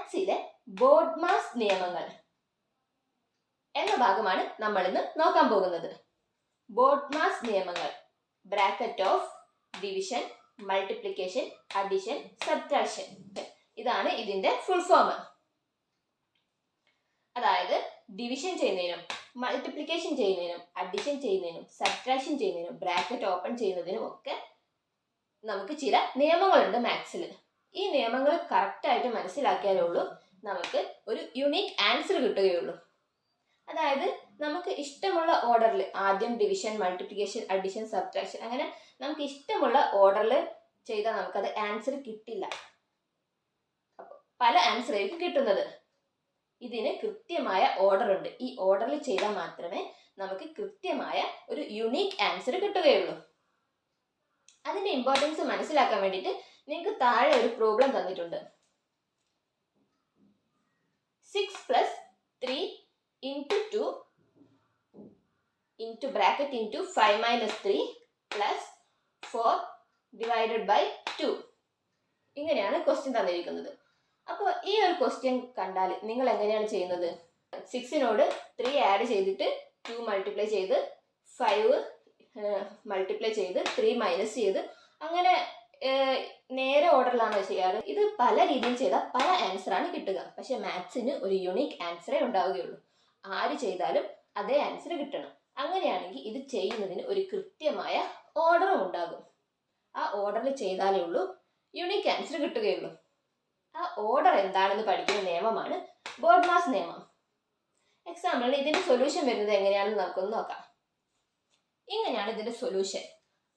മാത്സിലെ BODMAS നിയമങ്ങൾ എന്ന ഭാഗമാണ് നമ്മൾ ഇന്ന് നോക്കാൻ പോകുന്നത്. ബോഡ്മാസ് നിയമങ്ങൾ, bracket of division, multiplication, addition, subtraction, ഇതാണ് ഇതിന്റെ ഫുൾ ഫോം. അതായത് ഡിവിഷൻ ചെയ്യുന്നതിനും മൾട്ടിപ്ലിക്കേഷൻ ചെയ്യുന്നതിനും അഡിഷൻ ചെയ്യുന്നതിനും സബ്ട്രാക്ഷൻ ചെയ്യുന്നതിനും ബ്രാക്കറ്റ് ഓപ്പൺ ചെയ്യുന്നതിനും ഒക്കെ നമുക്ക് ചില നിയമങ്ങളുണ്ട് മാത്സിൽ. ഈ നിയമങ്ങൾ കറക്റ്റായിട്ട് മനസ്സിലാക്കിയാലേ ഉള്ളൂ നമുക്ക് ഒരു യുണീക്ക് ആൻസർ കിട്ടുകയുള്ളൂ. അതായത് നമുക്ക് ഇഷ്ടമുള്ള ഓർഡറിൽ ആദ്യം ഡിവിഷൻ, മൾട്ടിപ്ലിക്കേഷൻ, അഡിഷൻ, സബ്ട്രാക്ഷൻ, അങ്ങനെ നമുക്ക് ഇഷ്ടമുള്ള ഓർഡറിൽ ചെയ്താൽ നമുക്കത് ആൻസർ കിട്ടില്ല. അപ്പോൾ പല ആൻസർ ആയിരിക്കും കിട്ടുന്നത്. ഇതിന് കൃത്യമായ ഓർഡർ ഉണ്ട്. ഈ ഓർഡറിൽ ചെയ്താൽ മാത്രമേ നമുക്ക് കൃത്യമായ ഒരു യുണീക്ക് ആൻസർ കിട്ടുകയുള്ളൂ. അതിന്റെ ഇമ്പോർട്ടൻസ് മനസ്സിലാക്കാൻ വേണ്ടിയിട്ട് നിങ്ങൾക്ക് താഴെ ഒരു പ്രോബ്ലം തന്നിട്ടുണ്ട്. 6 + 3 × 2 into bracket into 5 - 3 + 4 / 2. ഇങ്ങനെയാണ് ക്വസ്റ്റ്യൻ തന്നിരിക്കുന്നത്. അപ്പോൾ ഈ ഒരു ക്വസ്റ്റ്യൻ കണ്ടാൽ നിങ്ങൾ എങ്ങനെയാണ് ചെയ്യുന്നത്? 6നോട് 3 ആഡ് ചെയ്തിട്ട് 2 മൾട്ടിപ്ലൈ ചെയ്ത് 5 മൾട്ടിപ്ലൈ ചെയ്ത് 3 മൈനസ് ചെയ്ത് അങ്ങനെ നേരെ ഓർഡറിലാണ് ചെയ്യാറ്. ഇത് പല രീതിയിൽ ചെയ്താൽ പല ആൻസറാണ് കിട്ടുക. പക്ഷെ മാത്സിന് ഒരു യുണീക്ക് ആൻസറേ ഉണ്ടാവുകയുള്ളൂ. ആര് ചെയ്താലും അതേ ആൻസർ കിട്ടണം. അങ്ങനെയാണെങ്കിൽ ഇത് ചെയ്യുന്നതിന് ഒരു കൃത്യമായ ഓർഡറും ഉണ്ടാകും. ആ ഓർഡറിൽ ചെയ്താലേ ഉള്ളൂ യുണീക്ക് ആൻസർ കിട്ടുകയുള്ളൂ. ആ ഓർഡർ എന്താണെന്ന് പഠിക്കുന്ന നിയമമാണ് ബോഡ്മാസ് നിയമം. എക്സാമ്പിളിന് ഇതിന്റെ സൊല്യൂഷൻ വരുന്നത് എങ്ങനെയാണെന്ന് നമുക്കൊന്ന് നോക്കാം. ഇങ്ങനെയാണ് ഇതിന്റെ സൊല്യൂഷൻ.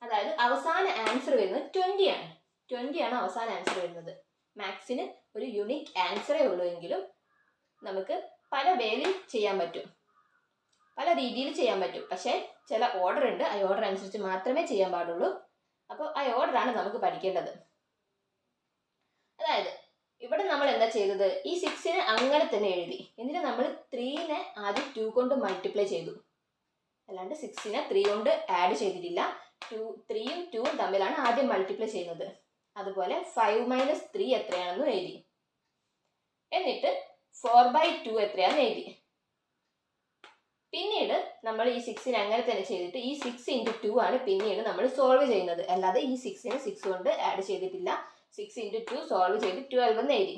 അതായത് അവസാന ആൻസർ വരുന്നത് 20 ആണ്. 20 ആണ് അവസാന ആൻസർ വരുന്നത്. മാത്സിന് ഒരു യുണീക്ക് ആൻസറേ ഉള്ളൂ എങ്കിലും നമുക്ക് പല വേയിൽ ചെയ്യാൻ പറ്റും, പല രീതിയിൽ ചെയ്യാൻ പറ്റും. പക്ഷേ ചില ഓർഡർ ഉണ്ട്. ആ ഓർഡർ അനുസരിച്ച് മാത്രമേ ചെയ്യാൻ പാടുള്ളൂ. അപ്പോൾ ആ ഓർഡറാണ് നമുക്ക് പഠിക്കേണ്ടത്. അതായത് ഇവിടെ നമ്മൾ എന്താ ചെയ്തത്? ഈ 6നെ അങ്ങനെ തന്നെ എഴുതി. എന്നിട്ട് നമ്മൾ 3നെ ആദ്യം 2 കൊണ്ട് മൾട്ടിപ്ലൈ ചെയ്തു. അല്ലാണ്ട് 6നെ 3 കൊണ്ട് ആഡ് ചെയ്തിട്ടില്ല. 3യും 2വും തമ്മിലാണ് ആദ്യം മൾട്ടിപ്ലൈ ചെയ്യുന്നത്. അതുപോലെ 5 - 3 എത്രയാണെന്ന് എഴുതി. എന്നിട്ട് 4/2 എത്രയാണെന്ന് എഴുതി. പിന്നീട് നമ്മൾ ഈ 6നെ അങ്ങനെ തന്നെ ചെയ്തിട്ട് ഈ 6 × 2 ആണ് പിന്നീട് നമ്മൾ സോൾവ് ചെയ്യുന്നത്. അല്ലാതെ ഈ 6നെ 6 കൊണ്ട് ആഡ് ചെയ്തിട്ടില്ല. 6 × 2 സോൾവ് ചെയ്ത് 12 എന്ന് എഴുതി.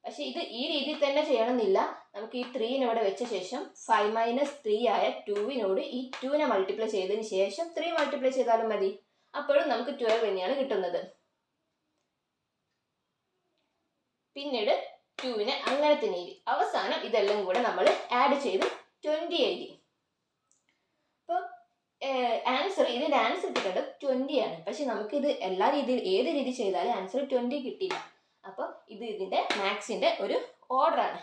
പക്ഷെ ഇത് ഈ രീതിയിൽ തന്നെ ചെയ്യണമെന്നില്ല. നമുക്ക് ഈ 3നെ ഇവിടെ വെച്ച ശേഷം 5 - 3 ആയ 2വിനോട് ഈ 2നെ മൾട്ടിപ്ലൈ ചെയ്തതിന് ശേഷം 3 മൾട്ടിപ്ലൈ ചെയ്താലും മതി. അപ്പോഴും നമുക്ക് 12 തന്നെയാണ് കിട്ടുന്നത്. പിന്നീട് 2വിനെ അങ്ങനെ തന്നെ എഴുതി. അവസാനം ഇതെല്ലാം കൂടെ നമ്മൾ ആഡ് ചെയ്ത് 20 എഴുതി. അപ്പോൾ ഇതിന്റെ ആൻസർ കിട്ടേണ്ടത് 20 ആണ്. പക്ഷെ നമുക്ക് ഇത് എല്ലാ രീതിയിൽ ഏത് രീതി ചെയ്താലും ആൻസർ 20 കിട്ടില്ല. അപ്പോൾ ഇതിന്റെ മാത്സിന്റെ ഒരു ഓർഡറാണ്.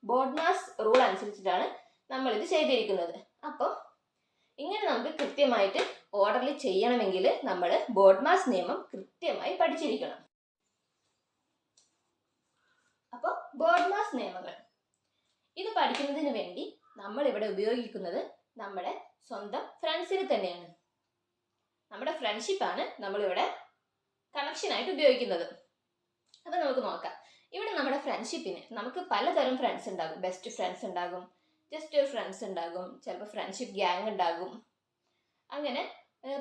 ബോഡ്മാസ് റൂൾ അനുസരിച്ചിട്ടാണ് നമ്മൾ ഇത് ചെയ്തിരിക്കുന്നത്. അപ്പോൾ ഇങ്ങനെ നമുക്ക് കൃത്യമായിട്ട് ഓർഡറിൽ ചെയ്യണമെങ്കിൽ നമ്മൾ ബോഡ്മാസ് നിയമം കൃത്യമായി പഠിച്ചിരിക്കണം. അപ്പോൾ ബോഡ്മാസ് നിയമങ്ങൾ ഇത് പഠിക്കുന്നതിന് വേണ്ടി നമ്മൾ ഇവിടെ ഉപയോഗിക്കുന്നത് നമ്മുടെ സ്വന്തം ഫ്രണ്ട്സിന് തന്നെയാണ്. നമ്മുടെ ഫ്രണ്ട്ഷിപ്പാണ് നമ്മളിവിടെ കണക്ഷനായിട്ട് ഉപയോഗിക്കുന്നത്. അപ്പം നമുക്ക് നോക്കാം. ഇവിടെ നമ്മുടെ ഫ്രണ്ട്ഷിപ്പിന് നമുക്ക് പലതരം ഫ്രണ്ട്സ് ഉണ്ടാകും. ബെസ്റ്റ് ഫ്രണ്ട്സ് ഉണ്ടാകും, ജസ്റ്റ് ഫ്രണ്ട്സ് ഉണ്ടാകും, ചിലപ്പോൾ ഫ്രണ്ട്ഷിപ്പ് ഗ്യാങ് ഉണ്ടാകും. അങ്ങനെ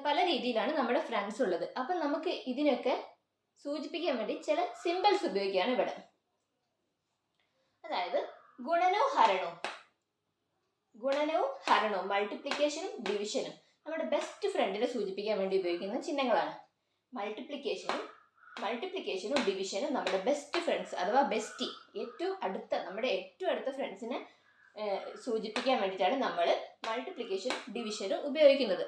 പല രീതിയിലാണ് നമ്മുടെ ഫ്രണ്ട്സ് ഉള്ളത്. അപ്പം നമുക്ക് ഇതിനൊക്കെ സൂചിപ്പിക്കാൻ വേണ്ടി ചില സിമ്പിൾസ് ഉപയോഗിക്കുകയാണ് ഇവിടെ. അതായത് ഗുണനവും ഹരണവും മൾട്ടിപ്ലിക്കേഷനും ഡിവിഷനും നമ്മുടെ ബെസ്റ്റ് ഫ്രണ്ടിനെ സൂചിപ്പിക്കാൻ വേണ്ടി ഉപയോഗിക്കുന്ന ചിഹ്നങ്ങളാണ്. മൾട്ടിപ്ലിക്കേഷനും ഡിവിഷനും നമ്മുടെ ബെസ്റ്റ് ഫ്രണ്ട്സ് അഥവാ ബെസ്റ്റി, നമ്മുടെ ഏറ്റവും അടുത്ത ഫ്രണ്ട്സിനെ സൂചിപ്പിക്കാൻ വേണ്ടിയിട്ടാണ് നമ്മൾ മൾട്ടിപ്ലിക്കേഷൻ ഡിവിഷനും ഉപയോഗിക്കുന്നത്.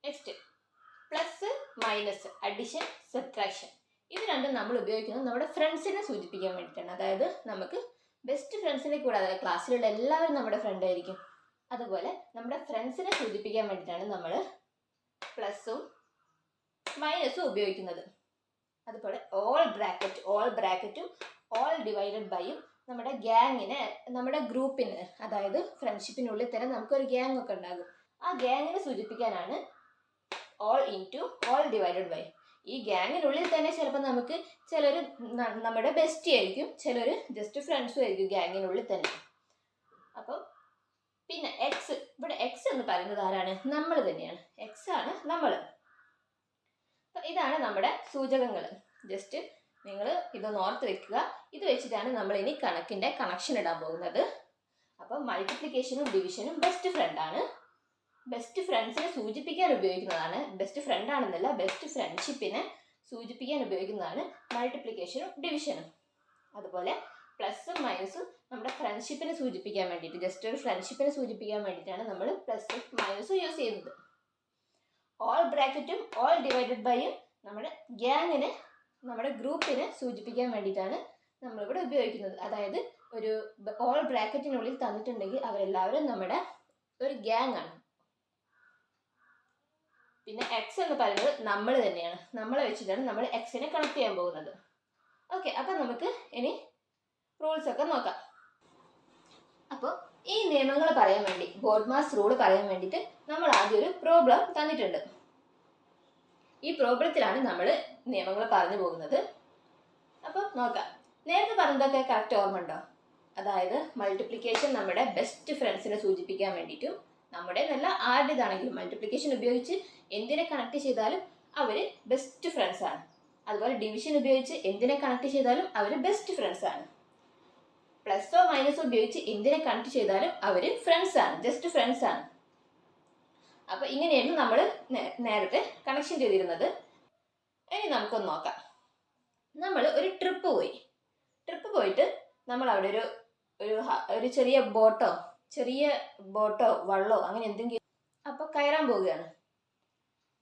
Next plus minus, addition, subtraction, ഇത് രണ്ടും നമ്മൾ ഉപയോഗിക്കുന്നത് നമ്മുടെ ഫ്രണ്ട്സിനെ സൂചിപ്പിക്കാൻ വേണ്ടിയിട്ടാണ്. അതായത് നമുക്ക് ബെസ്റ്റ് ഫ്രണ്ട്സിനെ കൂടാതെ ക്ലാസ്സിലുള്ള എല്ലാവരും നമ്മുടെ ഫ്രണ്ട് ആയിരിക്കും. അതുപോലെ നമ്മുടെ ഫ്രണ്ട്സിനെ സൂചിപ്പിക്കാൻ വേണ്ടിയിട്ടാണ് നമ്മൾ പ്ലസും മൈനസും ഉപയോഗിക്കുന്നത്. അതുപോലെ ഓൾ ബ്രാക്കറ്റും ഓൾ ഡിവൈഡഡ് ബൈയും നമ്മുടെ ഗ്യാങ്ങിനെ, നമ്മുടെ ഗ്രൂപ്പിന്, അതായത് ഫ്രണ്ട്ഷിപ്പിനുള്ളിൽ തന്നെ നമുക്കൊരു ഗ്യാങ് ഒക്കെ ഉണ്ടാകും. ആ ഗ്യാങ്ങിനെ സൂചിപ്പിക്കാനാണ് all into all divided by. ഈ ഗ്യാങ്ങിനുള്ളിൽ തന്നെ ചിലപ്പോൾ നമുക്ക് ചിലർ നമ്മുടെ ബെസ്റ്റി ആയിരിക്കും, ചിലർ ജസ്റ്റ് ഫ്രണ്ട്സും ആയിരിക്കും ഗ്യാങ്ങിനുള്ളിൽ തന്നെ. അപ്പം പിന്നെ എക്സ്, ഇവിടെ എക്സ് എന്ന് പറയുന്നത് ആരാണ്? നമ്മൾ തന്നെയാണ്. എക്സ് ആണ് നമ്മൾ. അപ്പം ഇതാണ് നമ്മുടെ സൂചകങ്ങൾ. ജസ്റ്റ് നിങ്ങൾ ഇതൊന്ന് ഓർത്ത് വെക്കുക. ഇത് വെച്ചിട്ടാണ് നമ്മൾ ഇനി കണക്കിൻ്റെ കണക്ഷൻ ഇടാൻ പോകുന്നത്. അപ്പം മൾട്ടിപ്ലിക്കേഷനും ഡിവിഷനും ബെസ്റ്റ് ഫ്രണ്ടാണ്. ബെസ്റ്റ് ഫ്രണ്ട്സിനെ സൂചിപ്പിക്കാൻ ഉപയോഗിക്കുന്നതാണ്, ബെസ്റ്റ് ഫ്രണ്ട് ആണെന്നല്ല, ബെസ്റ്റ് ഫ്രണ്ട്ഷിപ്പിനെ സൂചിപ്പിക്കാൻ ഉപയോഗിക്കുന്നതാണ് മൾട്ടിപ്ലിക്കേഷനും ഡിവിഷനും. അതുപോലെ പ്ലസും മൈനസും നമ്മുടെ ഫ്രണ്ട്ഷിപ്പിനെ സൂചിപ്പിക്കാൻ വേണ്ടിയിട്ട്, ജസ്റ്റ് ഒരു ഫ്രണ്ട്ഷിപ്പിനെ സൂചിപ്പിക്കാൻ വേണ്ടിയിട്ടാണ് നമ്മൾ പ്ലസും മൈനസും യൂസ് ചെയ്യുന്നത്. ഓൾ ബ്രാക്കറ്റും ഓൾ ഡിവൈഡഡ് ബൈയും നമ്മുടെ ഗ്യാങ്ങിനെ, നമ്മുടെ ഗ്രൂപ്പിനെ സൂചിപ്പിക്കാൻ വേണ്ടിയിട്ടാണ് നമ്മളിവിടെ ഉപയോഗിക്കുന്നത്. അതായത് ഒരു ഓൾ ബ്രാക്കറ്റിനുള്ളിൽ തന്നിട്ടുണ്ടെങ്കിൽ അവരെല്ലാവരും നമ്മുടെ ഒരു ഗ്യാങ് ആണ്. പിന്നെ എക്സ് എന്ന് പറയുന്നത് നമ്മൾ തന്നെയാണ്. നമ്മളെ വെച്ചിട്ടാണ് നമ്മൾ എക്സിനെ കണക്ട് ചെയ്യാൻ പോകുന്നത്. ഓക്കെ, അപ്പം നമുക്ക് ഇനി റൂൾസ് ഒക്കെ നോക്കാം. അപ്പോൾ ഈ നിയമങ്ങൾ പറയാൻ വേണ്ടി, ബോഡ്മാസ് റൂൾ പറയാൻ വേണ്ടിയിട്ട് നമ്മൾ ആദ്യം ഒരു പ്രോബ്ലം തന്നിട്ടുണ്ട്. ഈ പ്രോബ്ലത്തിലാണ് നമ്മൾ നിയമങ്ങൾ പറഞ്ഞു പോകുന്നത്. അപ്പോൾ നോക്കാം. നേരത്തെ പറഞ്ഞതൊക്കെ കറക്റ്റ് ഓർമ്മ ഉണ്ടോ? അതായത് മൾട്ടിപ്ലിക്കേഷൻ നമ്മുടെ ബെസ്റ്റ് ഫ്രണ്ട്സിനെ സൂചിപ്പിക്കാൻ വേണ്ടിയിട്ടും, നമ്മുടെ നല്ല ആരുടേതാണെങ്കിലും മൾട്ടിപ്ലിക്കേഷൻ ഉപയോഗിച്ച് എന്തിനെ കണക്ട് ചെയ്താലും അവർ ബെസ്റ്റ് ഫ്രണ്ട്സ് ആണ്. അതുപോലെ ഡിവിഷൻ ഉപയോഗിച്ച് എന്തിനെ കണക്ട് ചെയ്താലും അവർ ബെസ്റ്റ് ഫ്രണ്ട്സ് ആണ്. പ്ലസോ മൈനസോ ഉപയോഗിച്ച് എന്തിനെ കണക്ട് ചെയ്താലും അവർ ഫ്രണ്ട്സ് ആണ്, ജസ്റ്റ് ഫ്രണ്ട്സ് ആണ്. അപ്പോൾ ഇങ്ങനെയായിരുന്നു നമ്മൾ നേരത്തെ കണക്ഷൻ ചെയ്തിരുന്നത്. ഇനി നമുക്കൊന്ന് നോക്കാം. നമ്മൾ ഒരു ട്രിപ്പ് പോയിട്ട് നമ്മൾ അവിടെ ഒരു ചെറിയ ബോട്ടോ വള്ളോ അങ്ങനെ എന്തെങ്കിലും അപ്പോൾ കയറാൻ പോവുകയാണ്.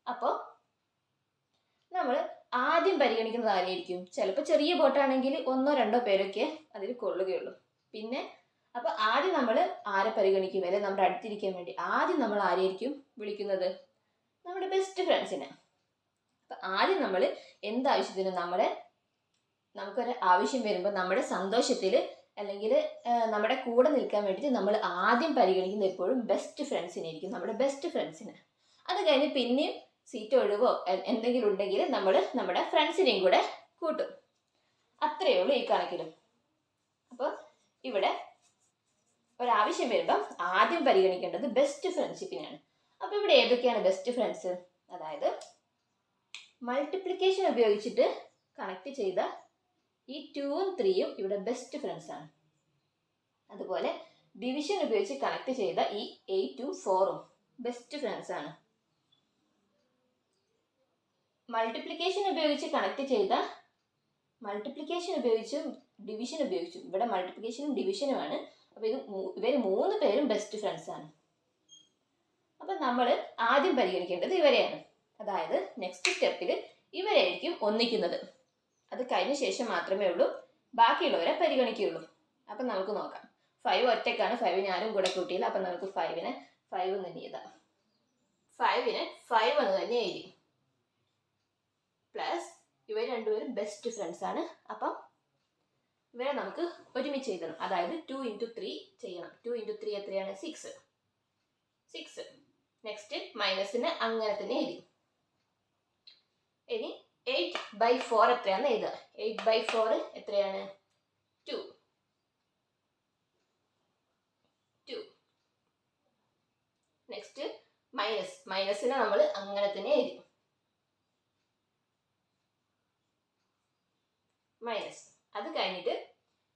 അപ്പോൾ നമ്മൾ ആദ്യം പരിഗണിക്കുന്നത് ആരെയായിരിക്കും? ചിലപ്പോൾ ചെറിയ ബോട്ടാണെങ്കിൽ 1-2 പേരൊക്കെ അതിൽ കൊള്ളുകയുള്ളൂ. പിന്നെ അപ്പോൾ ആദ്യം നമ്മൾ ആരെ പരിഗണിക്കും? അല്ലെങ്കിൽ നമ്മുടെ അടുത്തിരിക്കാൻ വേണ്ടി ആദ്യം നമ്മൾ ആരെയായിരിക്കും വിളിക്കുന്നത്? നമ്മുടെ ബെസ്റ്റ് ഫ്രണ്ട്സിനെ. അപ്പം ആദ്യം നമ്മൾ എന്താവശ്യത്തിനും നമുക്കൊരു ആവശ്യം വരുമ്പോൾ നമ്മുടെ സന്തോഷത്തിൽ അല്ലെങ്കിൽ നമ്മുടെ കൂടെ നിൽക്കാൻ വേണ്ടിയിട്ട് നമ്മൾ ആദ്യം പരിഗണിക്കുന്നത് എപ്പോഴും ബെസ്റ്റ് ഫ്രണ്ട്സിനെ ആയിരിക്കും, നമ്മുടെ ബെസ്റ്റ് ഫ്രണ്ട്സിനെ. അത് കഴിഞ്ഞ് പിന്നെയും സീറ്റ് ഒഴിവോ എന്തെങ്കിലും ഉണ്ടെങ്കിൽ നമ്മൾ നമ്മുടെ ഫ്രണ്ട്സിനെയും കൂടെ കൂട്ടും. അത്രയേ ഉള്ളൂ ഈ കണക്കിലും. അപ്പോൾ ഇവിടെ ഒരാവശ്യം വരുമ്പം ആദ്യം പരിഗണിക്കേണ്ടത് ബെസ്റ്റ് ഫ്രണ്ട്ഷിപ്പിനെയാണ്. അപ്പോൾ ഇവിടെ ഏതൊക്കെയാണ് ബെസ്റ്റ് ഫ്രണ്ട്സ്? അതായത് മൾട്ടിപ്ലിക്കേഷൻ ഉപയോഗിച്ചിട്ട് കണക്ട് ചെയ്ത ഈ 2ഉം 3ഉം ഇവിടെ ബെസ്റ്റ് ഫ്രണ്ട്സ് ആണ്. അതുപോലെ ഡിവിഷൻ ഉപയോഗിച്ച് കണക്ട് ചെയ്ത ഈ 8ഉം 4ഉം ബെസ്റ്റ് ഫ്രണ്ട്സ് ആണ്. മൾട്ടിപ്ലിക്കേഷൻ ഉപയോഗിച്ചും ഡിവിഷൻ ഉപയോഗിച്ചും, ഇവിടെ മൾട്ടിപ്ലിക്കേഷനും ഡിവിഷനുമാണ്. അപ്പോൾ ഇവർ 3 പേരും ബെസ്റ്റ് ഫ്രണ്ട്സ് ആണ്. അപ്പം നമ്മൾ ആദ്യം പരിഗണിക്കേണ്ടത് ഇവരെയാണ്. അതായത് നെക്സ്റ്റ് സ്റ്റെപ്പിൽ ഇവരായിരിക്കും ഒന്നിക്കുന്നത്. അത് കഴിഞ്ഞ ശേഷം മാത്രമേ ഉള്ളൂ ബാക്കിയുള്ളവരെ പരിഗണിക്കുകയുള്ളൂ. അപ്പം നമുക്ക് നോക്കാം. 5 ഒറ്റക്കാണ്, 5 ഞാനും കൂടെ കൂട്ടിയില്ല. അപ്പം നമുക്ക് 5നെ 5 എന്ന് തന്നെ എഴുതാം. 5നെ 5 എന്ന് തന്നെ എഴുതി. പ്ലസ് ഇവർ രണ്ടുപേരും ബെസ്റ്റ് ഫ്രണ്ട്സ് ആണ്. അപ്പം ഇവരെ നമുക്ക് ഒരുമിച്ച് എഴുതണം. അതായത് 2 × 3 ചെയ്യണം. 2 × 3 എത്രയാണ്? 6. നെക്സ്റ്റ് മൈനസിന് അങ്ങനെ തന്നെ എഴുതി. ഇനി 8/4 എത്രയാണെന്ന് എഴുതുക. 8/4 എത്രയാണ്? 2. നെക്സ്റ്റ് മൈനസിനെ നമ്മൾ അങ്ങനെ തന്നെ എഴുതി. മൈനസ്. അത് കഴിഞ്ഞിട്ട്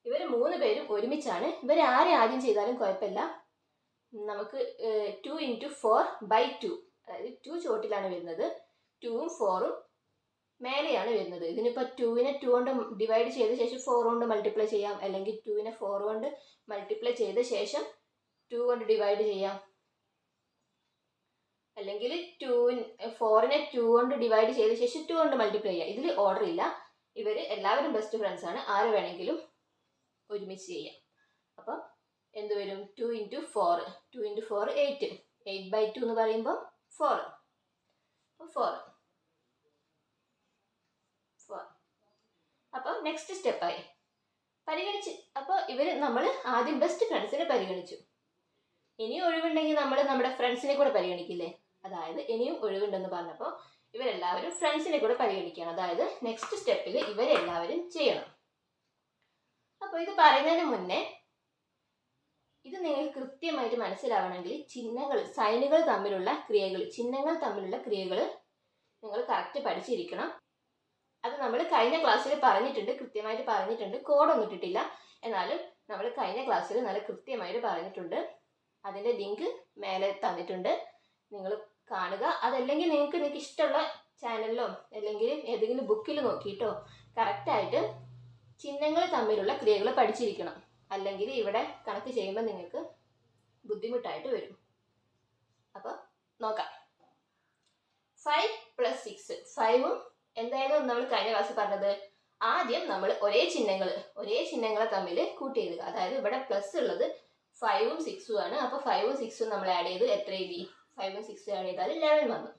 ഇവർ 3 പേരും ഒരുമിച്ചാണ്. ഇവർ ആരെ ആദ്യം ചെയ്താലും കുഴപ്പമില്ല. നമുക്ക് 2 × 4/2, അതായത് 2 ചോട്ടിലാണ് വരുന്നത്, 2ഉം 4ഉം മേലെയാണ് വരുന്നത്. ഇതിനിപ്പോൾ 2നെ 2 കൊണ്ട് ഡിവൈഡ് ചെയ്ത ശേഷം 4 കൊണ്ട് മൾട്ടിപ്ലൈ ചെയ്യാം, അല്ലെങ്കിൽ 2നെ 4 കൊണ്ട് മൾട്ടിപ്ലൈ ചെയ്ത ശേഷം 2 കൊണ്ട് ഡിവൈഡ് ചെയ്യാം, അല്ലെങ്കിൽ 4നെ 2 കൊണ്ട് ഡിവൈഡ് ചെയ്ത ശേഷം 2 കൊണ്ട് മൾട്ടിപ്ലൈ ചെയ്യാം. ഇതിൽ ഓർഡർ ഇല്ല. ഇവർ എല്ലാവരും ബെസ്റ്റ് ഫ്രണ്ട്സ് ആണ്. ആര് വേണമെങ്കിലും ഒരുമിച്ച് ചെയ്യാം. അപ്പം എന്ത് വരും? 2 × 4. 2 × 4 8. 8/2 എന്ന് പറയുമ്പോൾ 4. അപ്പോൾ നെക്സ്റ്റ് സ്റ്റെപ്പായി പരിഗണിച്ച്. അപ്പോൾ നമ്മൾ ആദ്യം ബെസ്റ്റ് ഫ്രണ്ട്സിനെ പരിഗണിച്ചു. ഇനി ഒഴിവുണ്ടെങ്കിൽ നമ്മൾ നമ്മുടെ ഫ്രണ്ട്സിനെ കൂടെ പരിഗണിക്കില്ലേ? അതായത് ഇനിയും ഒഴിവുണ്ടെന്ന് പറഞ്ഞപ്പോൾ ഇവരെല്ലാവരും ഫ്രണ്ട്സിനെ കൂടെ പരിഗണിക്കുകയാണ്. അതായത് നെക്സ്റ്റ് സ്റ്റെപ്പിൽ ഇവരെല്ലാവരും ചെയ്യണം. അപ്പോൾ ഇത് പറയുന്നതിന് മുന്നേ ഇത് നിങ്ങൾക്ക് കൃത്യമായിട്ട് മനസ്സിലാവണമെങ്കിൽ ചിഹ്നങ്ങൾ തമ്മിലുള്ള ക്രിയകൾ നിങ്ങൾ കറക്റ്റ് പഠിച്ചിരിക്കണം. അത് നമ്മൾ കഴിഞ്ഞ ക്ലാസ്സിൽ പറഞ്ഞിട്ടുണ്ട്, കൃത്യമായിട്ട് പറഞ്ഞിട്ടുണ്ട്. കോഡൊന്നും ഇട്ടിട്ടില്ല, എന്നാലും നമ്മൾ കഴിഞ്ഞ ക്ലാസ്സിൽ നല്ല കൃത്യമായിട്ട് പറഞ്ഞിട്ടുണ്ട്. അതിൻ്റെ ലിങ്ക് മേലെ തന്നിട്ടുണ്ട്, നിങ്ങൾ കാണുക. അതല്ലെങ്കിൽ നിങ്ങൾക്ക് ഇഷ്ടമുള്ള ചാനലിലോ അല്ലെങ്കിൽ ഏതെങ്കിലും ബുക്കിൽ നോക്കിയിട്ടോ കറക്റ്റായിട്ട് ചിഹ്നങ്ങൾ തമ്മിലുള്ള ക്രിയകൾ പഠിച്ചിരിക്കണം. അല്ലെങ്കിൽ ഇവിടെ കണക്ക് ചെയ്യുമ്പോൾ നിങ്ങൾക്ക് ബുദ്ധിമുട്ടായിട്ട് വരും. അപ്പോൾ നോക്കാം. 5 + 6. 5ഉം എന്തായാലും നമ്മൾ കഴിഞ്ഞ ക്ലാസ്സിൽ പറഞ്ഞത് ആദ്യം നമ്മൾ ഒരേ ചിഹ്നങ്ങളെ തമ്മിൽ കൂട്ടി എഴുതുക. അതായത് ഇവിടെ പ്ലസ് ഉള്ളത് 5ഉം 6ഉം ആണ്. അപ്പോൾ 5ഉം 6ഉം നമ്മൾ ആഡ് ചെയ്ത് എത്ര എഴുതി? 5ഉം 6ഉം ആഡ് ചെയ്താൽ 11 വന്നു.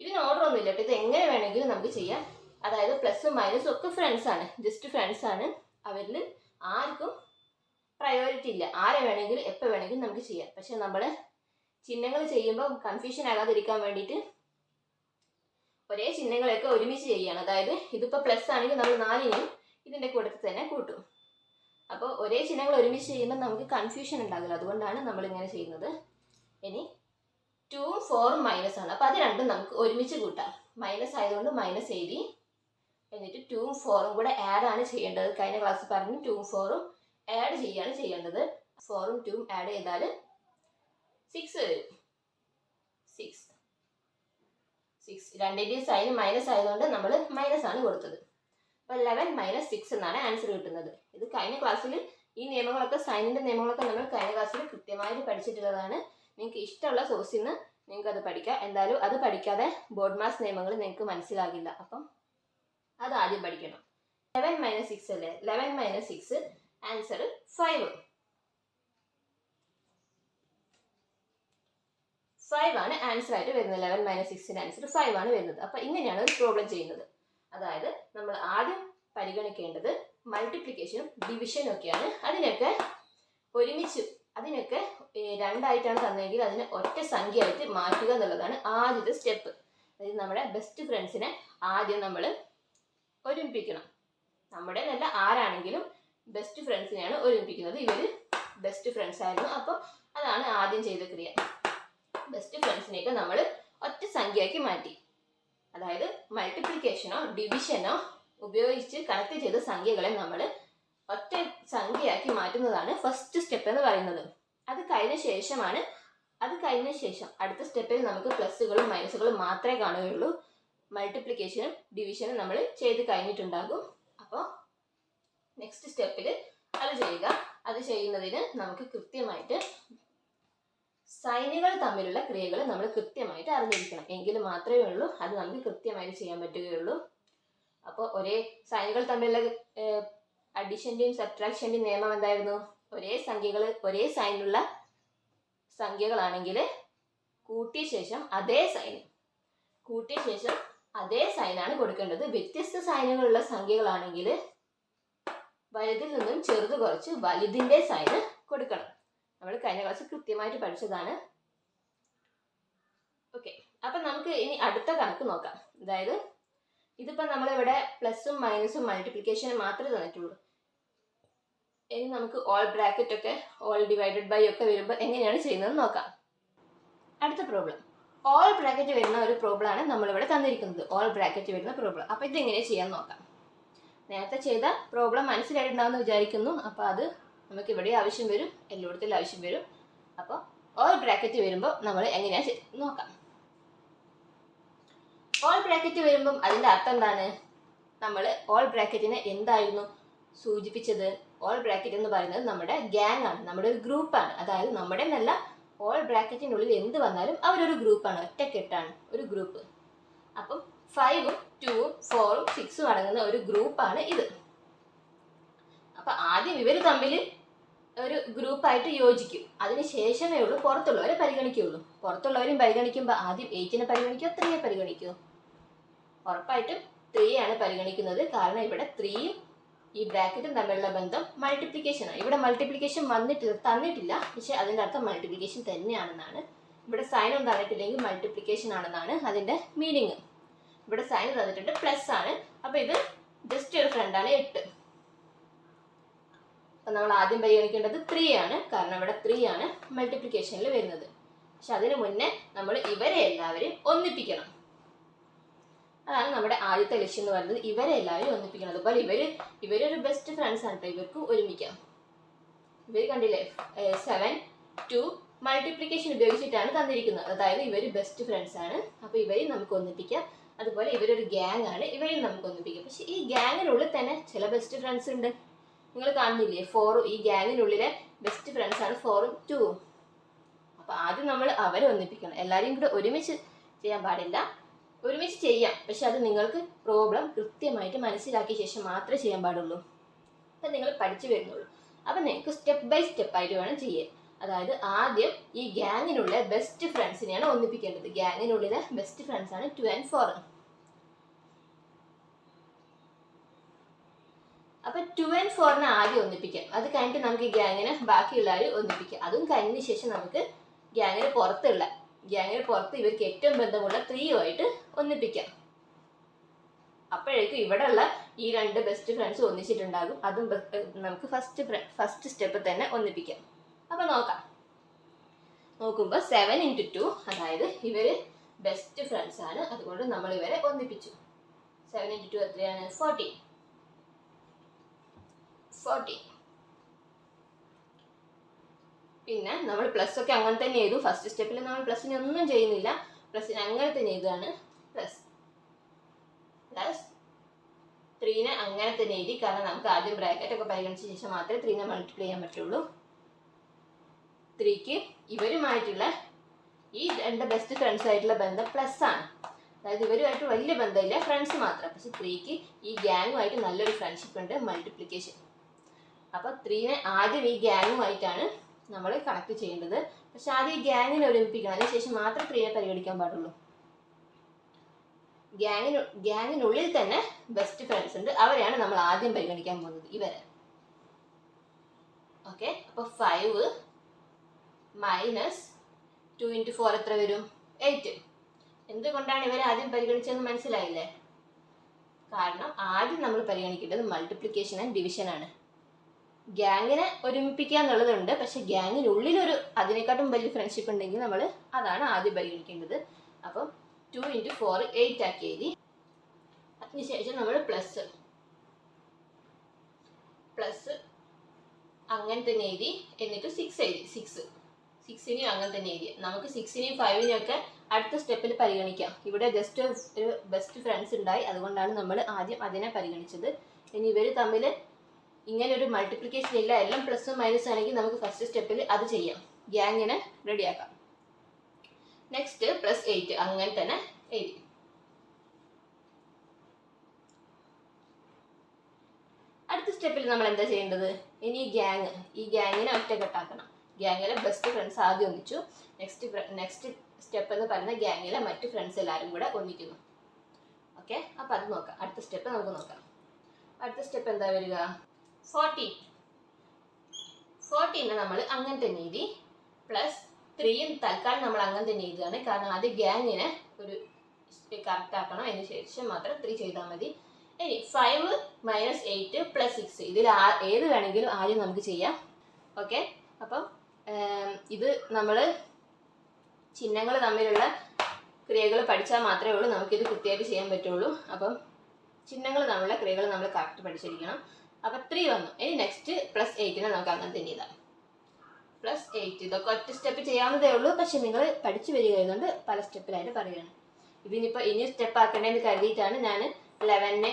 ഇതിന് ഓർഡർ ഒന്നും ഇല്ല കേട്ടോ, ഇത് എങ്ങനെ വേണമെങ്കിലും നമുക്ക് ചെയ്യാം. അതായത് പ്ലസും മൈനസും ഒക്കെ ഫ്രണ്ട്സാണ്, ജസ്റ്റ് ഫ്രണ്ട്സാണ്. അവരിൽ ആർക്കും പ്രയോറിറ്റി ഇല്ല, ആരെ വേണമെങ്കിലും എപ്പോൾ വേണമെങ്കിലും നമുക്ക് ചെയ്യാം. പക്ഷെ നമ്മൾ ചിഹ്നങ്ങൾ ചെയ്യുമ്പോൾ കൺഫ്യൂഷൻ ആകാതിരിക്കാൻ വേണ്ടിയിട്ട് ഒരേ ചിഹ്നങ്ങളൊക്കെ ഒരുമിച്ച് ചെയ്യുകയാണ്. അതായത് ഇതിപ്പോൾ പ്ലസ് ആണെങ്കിൽ നമ്മൾ 4നെയും ഇതിൻ്റെ കൂട്ടത്തിൽ തന്നെ കൂട്ടും. അപ്പോൾ ഒരേ ചിഹ്നങ്ങൾ ഒരുമിച്ച് ചെയ്യുമ്പോൾ നമുക്ക് കൺഫ്യൂഷൻ ഉണ്ടാകില്ല, അതുകൊണ്ടാണ് നമ്മളിങ്ങനെ ചെയ്യുന്നത്. ഇനി 2ഉം 4ഉം മൈനസ് ആണ്, അപ്പോൾ അത് രണ്ടും നമുക്ക് ഒരുമിച്ച് കൂട്ടാം. മൈനസ് ആയതുകൊണ്ട് മൈനസ് എഴുതി. എന്നിട്ട് 2ഉം 4ഉം കൂടെ ആഡ് ആണ് ചെയ്യേണ്ടത്. കഴിഞ്ഞ ക്ലാസ്സിൽ പറഞ്ഞു 2ഉം 4ഉം ആഡ് ചെയ്യാണ് ചെയ്യേണ്ടത്. 4ഉം 2ഉം ആഡ് ചെയ്താൽ 6 വരും. 6 രണ്ടിൻ്റെയും സൈൻ മൈനസ് ആയതുകൊണ്ട് നമ്മൾ മൈനസ് ആണ് കൊടുത്തത്. അപ്പോൾ 11 - 6 എന്നാണ് ആൻസർ കിട്ടുന്നത്. ഇത് കഴിഞ്ഞ ക്ലാസ്സിൽ ഈ നിയമങ്ങളൊക്കെ, സൈനിൻ്റെ നിയമങ്ങളൊക്കെ നമ്മൾ കഴിഞ്ഞ ക്ലാസ്സിൽ കൃത്യമായിട്ട് പഠിച്ചിട്ടുള്ളതാണ്. നിങ്ങൾക്ക് ഇഷ്ടമുള്ള സോഴ്സിൽ നിന്ന് നിങ്ങൾക്ക് അത് പഠിക്കാം. എന്തായാലും അത് പഠിക്കാതെ ബോർഡ് മാസ് നിയമങ്ങൾ നിങ്ങൾക്ക് മനസ്സിലാകില്ല. അപ്പം അത് ആദ്യം പഠിക്കണം. 11 - 6 അല്ലേ? 11 - 6 ആൻസർ 5. 5 ആണ് ആൻസർ ആയിട്ട് വരുന്നത്. 11 - 6ന്റെ ആൻസർ 5 ആണ് വരുന്നത്. അപ്പോൾ ഇങ്ങനെയാണ് ഒരു പ്രോബ്ലം ചെയ്യുന്നത്. അതായത് നമ്മൾ ആദ്യം പരിഗണിക്കേണ്ടത് മൾട്ടിപ്ലിക്കേഷനും ഡിവിഷനും ഒക്കെയാണ്. അതിനൊക്കെ രണ്ടായിട്ടാണ് തന്നെങ്കിൽ അതിനെ ഒറ്റ സംഖ്യയായിട്ട് മാറ്റുക എന്നുള്ളതാണ് ആദ്യത്തെ സ്റ്റെപ്പ്. അതായത് നമ്മുടെ ബെസ്റ്റ് ഫ്രണ്ട്സിനെ ആദ്യം നമ്മൾ ഒരുമിപ്പിക്കണം. നമ്മുടെ നല്ല ആരാണെങ്കിലും ബെസ്റ്റ് ഫ്രണ്ട്സിനെയാണ് ഒരുമിപ്പിക്കുന്നത്. ഇവർ ബെസ്റ്റ് ഫ്രണ്ട്സ് ആയിരുന്നു. അപ്പോൾ അതാണ് ആദ്യം ചെയ്ത ക്രിയ. ബെസ്റ്റ് ഫ്രണ്ട്സിനെയൊക്കെ നമ്മൾ ഒറ്റ സംഖ്യയാക്കി മാറ്റി. അതായത് മൾട്ടിപ്ലിക്കേഷനോ ഡിവിഷനോ ഉപയോഗിച്ച് കണക്ട് ചെയ്ത സംഖ്യകളെ നമ്മൾ ഒറ്റ സംഖ്യയാക്കി മാറ്റുന്നതാണ് ഫസ്റ്റ് സ്റ്റെപ്പ് എന്ന് പറയുന്നത്. അത് കഴിഞ്ഞ ശേഷം അടുത്ത സ്റ്റെപ്പിൽ നമുക്ക് പ്ലസുകളും മൈനസുകളും മാത്രമേ കാണുകയുള്ളൂ. മൾട്ടിപ്ലിക്കേഷനും ഡിവിഷനും നമ്മൾ ചെയ്ത് കഴിഞ്ഞിട്ടുണ്ടാകും. അപ്പോൾ നെക്സ്റ്റ് സ്റ്റെപ്പിൽ അത് ചെയ്യുക. അത് ചെയ്യുന്നതിന് നമുക്ക് കൃത്യമായിട്ട് സൈനുകൾ തമ്മിലുള്ള ക്രിയകൾ നമ്മൾ കൃത്യമായിട്ട് അറിഞ്ഞിരിക്കണം. എങ്കിൽ മാത്രമേ ഉള്ളൂ അത് നമുക്ക് കൃത്യമായിട്ട് ചെയ്യാൻ പറ്റുകയുള്ളൂ. അപ്പോൾ ഒരേ സൈനുകൾ തമ്മിലുള്ള അഡിഷൻ്റെയും സബ്ട്രാക്ഷൻ്റെയും നിയമം എന്തായിരുന്നു? ഒരേ സൈനുള്ള സംഖ്യകളാണെങ്കിൽ കൂട്ടിയ ശേഷം അതേ സൈനാണ് കൊടുക്കേണ്ടത്. വ്യത്യസ്ത സൈനുകളുള്ള സംഖ്യകളാണെങ്കിൽ വലുതിൽ നിന്നും ചെറുത് കുറച്ച് വലുതിൻ്റെ സൈന് കൊടുക്കണം. നമ്മൾ കഴിഞ്ഞ ക്ലാസ് കൃത്യമായിട്ട് പഠിച്ചതാണ്. ഓക്കെ, അപ്പം നമുക്ക് ഇനി അടുത്ത കണക്ക് നോക്കാം. അതായത് ഇതിപ്പോൾ നമ്മളിവിടെ പ്ലസും മൈനസും മൾട്ടിപ്ലിക്കേഷനും മാത്രമേ തന്നിട്ടുള്ളൂ. ഇനി നമുക്ക് ഓൾ ബ്രാക്കറ്റ് ഒക്കെ ഓൾ ഡിവൈഡഡ് ബൈ ഒക്കെ വരുമ്പോൾ എങ്ങനെയാണ് ചെയ്യുന്നത് നോക്കാം. അടുത്ത പ്രോബ്ലം ഓൾ ബ്രാക്കറ്റ് വരുന്ന ഒരു പ്രോബ്ലമാണ് നമ്മളിവിടെ തന്നിരിക്കുന്നത്. ഓൾ ബ്രാക്കറ്റ് വരുന്ന പ്രോബ്ലം. അപ്പോൾ ഇതെങ്ങനെ ചെയ്യാൻ നോക്കാം. നേരത്തെ ചെയ്ത പ്രോബ്ലം മനസ്സിലായിട്ടുണ്ടാവുമെന്ന് വിചാരിക്കുന്നു. അപ്പോൾ അത് നമുക്ക് ഇവിടെ ആവശ്യം വരും, എല്ലായിടത്തും ആവശ്യം വരും. അപ്പോൾ ഓൾ ബ്രാക്കറ്റ് വരുമ്പോൾ നമ്മൾ എങ്ങനെയാണ് നോക്കാം. ഓൾ ബ്രാക്കറ്റ് വരുമ്പം അതിൻ്റെ അർത്ഥം എന്താണ്? നമ്മൾ ഓൾ ബ്രാക്കറ്റിനെ എന്തായിരുന്നു സൂചിപ്പിച്ചത്? ഓൾ ബ്രാക്കറ്റ് എന്ന് പറയുന്നത് നമ്മുടെ ഗ്യാങ് ആണ്, നമ്മുടെ ഒരു ഗ്രൂപ്പാണ്. അതായത് നമ്മുടെ നല്ല ഓൾ ബ്രാക്കറ്റിനുള്ളിൽ എന്ത് വന്നാലും അവരൊരു ഗ്രൂപ്പാണ്, ഒറ്റക്കെട്ടാണ്, ഒരു ഗ്രൂപ്പ്. അപ്പം 5ഉം 2ഉം 4ഉം 6ഉം അടങ്ങുന്ന ഒരു ഗ്രൂപ്പാണ് ഇത്. അപ്പം ആദ്യം ഇവർ തമ്മിൽ ഒരു ഗ്രൂപ്പായിട്ട് യോജിക്കും. അതിന് ശേഷമേ ഉള്ളൂ പുറത്തുള്ളവരെ പരിഗണിക്കുകയുള്ളൂ. പുറത്തുള്ളവരും പരിഗണിക്കുമ്പോൾ ആദ്യം 8നെ പരിഗണിക്കുമോ 3യെ പരിഗണിക്കുമോ? ഉറപ്പായിട്ടും 3യാണ് പരിഗണിക്കുന്നത്. കാരണം ഇവിടെ 3യും ഈ ബ്രാക്കറ്റും തമ്മിലുള്ള ബന്ധം മൾട്ടിപ്ലിക്കേഷനാണ്. ഇവിടെ മൾട്ടിപ്ലിക്കേഷൻ തന്നിട്ടില്ല, പക്ഷെ അതിൻ്റെ അർത്ഥം മൾട്ടിപ്ലിക്കേഷൻ തന്നെയാണെന്നാണ്. ഇവിടെ സൈൻ ഒന്നും തന്നിട്ടില്ലെങ്കിൽ മൾട്ടിപ്ലിക്കേഷൻ ആണെന്നാണ് അതിൻ്റെ മീനിങ്. ഇവിടെ സൈൻ തന്നിട്ടുണ്ട് പ്ലസ് ആണ്, അപ്പോൾ ഇത് ജസ്റ്റ് ഒരു ഫ്രണ്ടാണ് 8. അപ്പം നമ്മൾ ആദ്യം പരിഗണിക്കേണ്ടത് 3 ആണ്, കാരണം ഇവിടെ 3 ആണ് മൾട്ടിപ്ലിക്കേഷനിൽ വരുന്നത്. പക്ഷെ അതിനു മുന്നേ നമ്മൾ ഇവരെ എല്ലാവരും ഒന്നിപ്പിക്കണം. അതാണ് നമ്മുടെ ആദ്യത്തെ ലക്ഷ്യം എന്ന് പറയുന്നത്, ഇവരെ എല്ലാവരും ഒന്നിപ്പിക്കണം. അതുപോലെ ഇവരൊരു ബെസ്റ്റ് ഫ്രണ്ട്സ് ആണ് കേട്ടോ, ഇവർക്കും ഒരുമിക്കാം. ഇവർ കണ്ടില്ലേ 7 2 മൾട്ടിപ്ലിക്കേഷൻ ഉപയോഗിച്ചിട്ടാണ് തന്നിരിക്കുന്നത്. അതായത് ഇവർ ബെസ്റ്റ് ഫ്രണ്ട്സ് ആണ്, അപ്പോൾ ഇവരെയും നമുക്ക് ഒന്നിപ്പിക്കാം. അതുപോലെ ഇവരൊരു ഗ്യാങ് ആണ്, ഇവരെയും നമുക്ക് ഒന്നിപ്പിക്കാം. പക്ഷെ ഈ ഗ്യാങ്ങിനുള്ളിൽ തന്നെ ചില ബെസ്റ്റ് ഫ്രണ്ട്സ് ഉണ്ട്. നിങ്ങൾ കാണുന്നില്ലേ 4, ഈ ഗ്യാങ്ങിനുള്ളിലെ ബെസ്റ്റ് ഫ്രണ്ട്സ് ആണ് 4ഉം 2ഉം. അപ്പോൾ ആദ്യം നമ്മൾ അവരെ ഒന്നിപ്പിക്കണം. എല്ലാവരെയും കൂടെ ഒരുമിച്ച് ചെയ്യാൻ പാടില്ല, ഒരുമിച്ച് ചെയ്യാം, പക്ഷെ അത് നിങ്ങൾക്ക് പ്രോബ്ലം കൃത്യമായിട്ട് മനസ്സിലാക്കിയ ശേഷം മാത്രമേ ചെയ്യാൻ പാടുള്ളൂ. അപ്പം നിങ്ങൾ പഠിച്ചു വരുന്നുള്ളൂ. അപ്പം നിങ്ങൾക്ക് സ്റ്റെപ്പ് ബൈ സ്റ്റെപ്പ് ആയിട്ട് വേണം ചെയ്യാൻ. അതായത് ആദ്യം ഈ ഗ്യാങ്ങിനുള്ള ബെസ്റ്റ് ഫ്രണ്ട്സിനെയാണ് ഒന്നിപ്പിക്കേണ്ടത്. ഗ്യാങ്ങിനുള്ളിലെ ബെസ്റ്റ് ഫ്രണ്ട്സ് ആണ് 2 and 4. അപ്പം 2 and 4 ആദ്യം ഒന്നിപ്പിക്കാം. അത് കഴിഞ്ഞിട്ട് നമുക്ക് ഈ ഗ്യാങ്ങിനെ ബാക്കിയുള്ളവർ ഒന്നിപ്പിക്കാം. അതും കഴിഞ്ഞ ശേഷം നമുക്ക് ഗ്യാങ്ങിന് പുറത്ത് ഇവർക്ക് ഏറ്റവും ബന്ധമുള്ള 3യുമായിട്ട് ഒന്നിപ്പിക്കാം. അപ്പോഴേക്കും ഇവിടെയുള്ള ഈ 2 ബെസ്റ്റ് ഫ്രണ്ട്സ് ഒന്നിച്ചിട്ടുണ്ടാകും. അതും നമുക്ക് ഫസ്റ്റ് സ്റ്റെപ്പ് തന്നെ ഒന്നിപ്പിക്കാം. അപ്പം നോക്കുമ്പോൾ 7 into 2, അതായത് ഇവർ ബെസ്റ്റ് ഫ്രണ്ട്സ് ആണ്, അതുകൊണ്ട് നമ്മൾ ഇവരെ ഒന്നിപ്പിച്ചു. 7 into 2 എത്രയാണ്? 14. പിന്നെ നമ്മൾ പ്ലസ് ഒക്കെ അങ്ങനെ തന്നെ ചെയ്തു. ഫസ്റ്റ് സ്റ്റെപ്പിൽ നമ്മൾ പ്ലസിനെ ഒന്നും ചെയ്യുന്നില്ല, പ്ലസിന് അങ്ങനെ തന്നെ ചെയ്തതാണ്. പ്ലസ് 3നെ അങ്ങനെ തന്നെ എഴുതി, കാരണം നമുക്ക് ആദ്യം ബ്രാക്കറ്റ് ഒക്കെ പരിഗണിച്ച ശേഷം മാത്രമേ 3നെ മൾട്ടിപ്ലൈ ചെയ്യാൻ പറ്റുള്ളൂ. 3ക്ക് ഇവരുമായിട്ടുള്ള ഈ 2 ബെസ്റ്റ് ഫ്രണ്ട്സ് ആയിട്ടുള്ള ബന്ധം പ്ലസ് ആണ്. അതായത് ഇവരുമായിട്ട് വലിയ ബന്ധമില്ല, ഫ്രണ്ട്സ് മാത്രം. പക്ഷെ 3ക്ക് ഈ ഗ്യാങ്ങുമായിട്ട് നല്ലൊരു ഫ്രണ്ട്ഷിപ്പ് ഉണ്ട്, മൾട്ടിപ്ലിക്കേഷൻ. അപ്പോൾ 3നെ ആദ്യം ഈ ഗ്യാങ്ങുമായിട്ടാണ് നമ്മൾ കണക്ട് ചെയ്യേണ്ടത്. പക്ഷെ ആദ്യം ഈ ഗ്യാങ്ങിനെ ഒരുമിപ്പിക്കണം, അതിനുശേഷം മാത്രം 3നെ പരിഗണിക്കാൻ പാടുള്ളൂ. ഗ്യാങ്ങിനുള്ളിൽ തന്നെ ബെസ്റ്റ് ഫ്രണ്ട്സ് ഉണ്ട്, അവരെയാണ് നമ്മൾ ആദ്യം പരിഗണിക്കാൻ പോകുന്നത്, ഇവരെ. ഓക്കെ, അപ്പോൾ 5 - 2 into 4 എത്ര വരും? 8. എന്തുകൊണ്ടാണ് ഇവരെ ആദ്യം പരിഗണിച്ചതെന്ന് മനസ്സിലായില്ലേ? കാരണം ആദ്യം നമ്മൾ പരിഗണിക്കേണ്ടത് മൾട്ടിപ്ലിക്കേഷൻ ആൻഡ് ഡിവിഷൻ ആണ്. ഗ്യാങ്ങിനെ ഒരുമിപ്പിക്കുക എന്നുള്ളതുണ്ട്, പക്ഷെ ഗ്യാങ്ങിനുള്ളിലൊരു അതിനെക്കാട്ടും വലിയ ഫ്രണ്ട്ഷിപ്പ് ഉണ്ടെങ്കിൽ നമ്മൾ അതാണ് ആദ്യം പരിഗണിക്കേണ്ടത്. അപ്പം 2 into 4 8 ആക്കി എഴുതി. അതിനുശേഷം നമ്മൾ പ്ലസ് അങ്ങനെ തന്നെ എഴുതി. എന്നിട്ട് 6 എഴുതി. 6നെയും അങ്ങനെ തന്നെ എഴുതി. നമുക്ക് 6നെയും 5നെയും ഒക്കെ അടുത്ത സ്റ്റെപ്പിൽ പരിഗണിക്കാം. ഇവിടെ ജസ്റ്റ് ഒരു ബെസ്റ്റ് ഫ്രണ്ട്സ് ഉണ്ടായി, അതുകൊണ്ടാണ് നമ്മൾ ആദ്യം അതിനെ പരിഗണിച്ചത്. ഇനി ഇവർ തമ്മിൽ ഇങ്ങനെ ഒരു മൾട്ടിപ്ലിക്കേഷൻ ഇല്ല, എല്ലാം പ്ലസും മൈനസ് ആണെങ്കിൽ നമുക്ക് ഫസ്റ്റ് സ്റ്റെപ്പിൽ അത് ചെയ്യാം, ഗ്യാങ്ങിനെ റെഡിയാക്കാം. നെക്സ്റ്റ് +8 അങ്ങനെ തന്നെ എഴുതി. അടുത്ത സ്റ്റെപ്പിൽ നമ്മൾ എന്താ ചെയ്യേണ്ടത്? ഇനി ഈ ഗ്യാങ്ങിനെ ഒറ്റക്കെട്ടാക്കണം. ഗ്യാങ്ങിലെ ബെസ്റ്റ് ഫ്രണ്ട്സ് ആദ്യം ഒന്നിച്ചു. നെക്സ്റ്റ് സ്റ്റെപ്പ് എന്ന് പറയുന്ന ഗ്യാങ്ങിലെ മറ്റു ഫ്രണ്ട്സ് എല്ലാവരും കൂടെ ഒന്നിക്കുന്നു. ഓക്കെ, അപ്പോൾ അത് നോക്കാം. അടുത്ത സ്റ്റെപ്പ് നമുക്ക് നോക്കാം. അടുത്ത സ്റ്റെപ്പ് എന്താ വരിക? 14 നമ്മൾ അങ്ങനെ തന്നെ എഴുതി. +3യും തൽക്കാലം നമ്മൾ അങ്ങനെ തന്നെ എഴുതുകയാണ്, കാരണം ആദ്യം ഗ്യാങ്ങിനെ ഒരു കറക്റ്റ് ആക്കണം, അതിന് ശേഷം മാത്രം 3 ചെയ്താൽ മതി. ഇനി 5 - 8 + 6, ഇതിൽ ഏത് വേണമെങ്കിലും ആദ്യം നമുക്ക് ചെയ്യാം. ഓക്കെ, അപ്പം ഇത് നമ്മൾ ചിഹ്നങ്ങൾ തമ്മിലുള്ള ക്രിയകൾ പഠിച്ചാൽ മാത്രമേ ഉള്ളൂ നമുക്കിത് കൃത്യമായിട്ട് ചെയ്യാൻ പറ്റുള്ളൂ. അപ്പം ചിഹ്നങ്ങൾ തമ്മിലുള്ള ക്രിയകൾ നമ്മൾ കറക്റ്റ് പഠിച്ചിരിക്കണം. അപ്പം 3 വന്നു. ഇനി നെക്സ്റ്റ് +8നെ നമുക്ക് അങ്ങനെ തന്നെ ഇതാം. +8 ഇതൊക്കെ ഒറ്റ സ്റ്റെപ്പ് ചെയ്യാവുന്നതേ ഉള്ളൂ, പക്ഷെ നിങ്ങൾ പഠിച്ചു വരികയായതുകൊണ്ട് പല സ്റ്റെപ്പിലായിട്ട് പറയുകയാണ്. ഇതിനിപ്പോൾ ഇനി സ്റ്റെപ്പ് ആക്കണ്ടേന്ന് കരുതിയിട്ടാണ് ഞാൻ 11